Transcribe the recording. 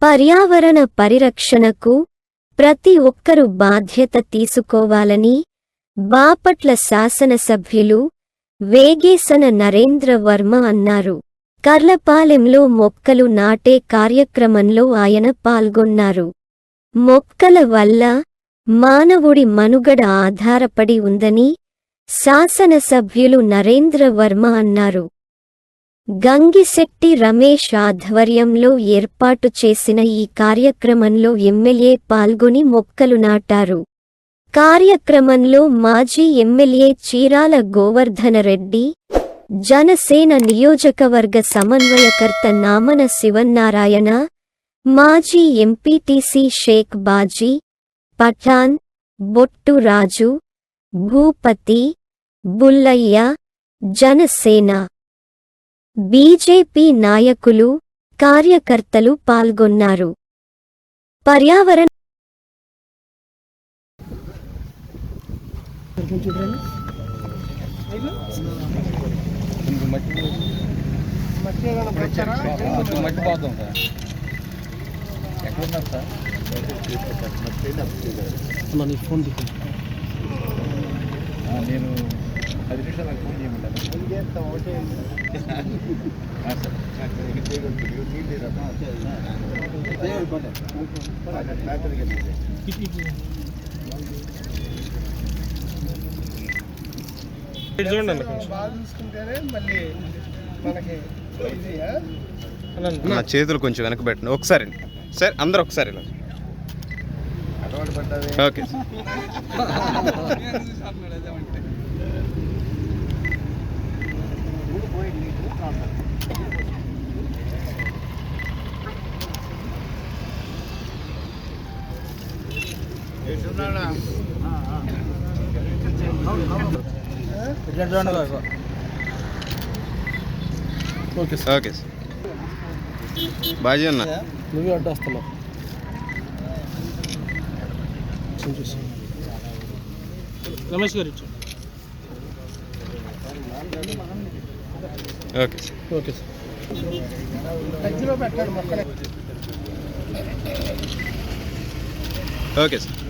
పర్యావరణ పరిరక్షణకు ప్రతి ఒక్కరూ బాధ్యత తీసుకోవాలని బాపట్ల శాసనసభ్యులు వేగేసన నరేంద్ర వర్మ అన్నారు. కర్లపాలెంలో మొక్కలు నాటే కార్యక్రమంలో ఆయన పాల్గొన్నారు. మొక్కల వల్ల మానవుడి మనుగడ ఆధారపడి ఉందని శాసనసభ్యులు నరేంద్ర వర్మ అన్నారు. గంగిశెట్టి రమేష్ ఆధ్వర్యంలో ఏర్పాటు చేసిన ఈ కార్యక్రమంలో ఎమ్మెల్యే పాల్గొని మొక్కలు నాటారు. కార్యక్రమంలో మాజీ ఎమ్మెల్యే చీరాల గోవర్ధనరెడ్డి, జనసేన నియోజకవర్గ సమన్వయకర్త నామన శివన్నారాయణ, మాజీ ఎంపీటీసీ షేక్ బాజీ, పఠాన్, బొట్టు రాజు, భూపతి, బుల్లయ్య, జనసేన, బీజేపీ నాయకులు, కార్యకర్తలు పాల్గొన్నారు. పర్యావరణ నేను 10 నిమిషాలకు ఫోన్ నా చేతులు కొంచెం వెనక పెట్టండి ఒకసారి. సార్ అందరూ ఒకసారి ఇలా. Okay okay sir. Okay sir. Baji అన్న నువ్వే అడ్డు వస్తున్నావు. రమేష్ గారు ఇచ్చు. Okay sir. Okay sir. Okay sir.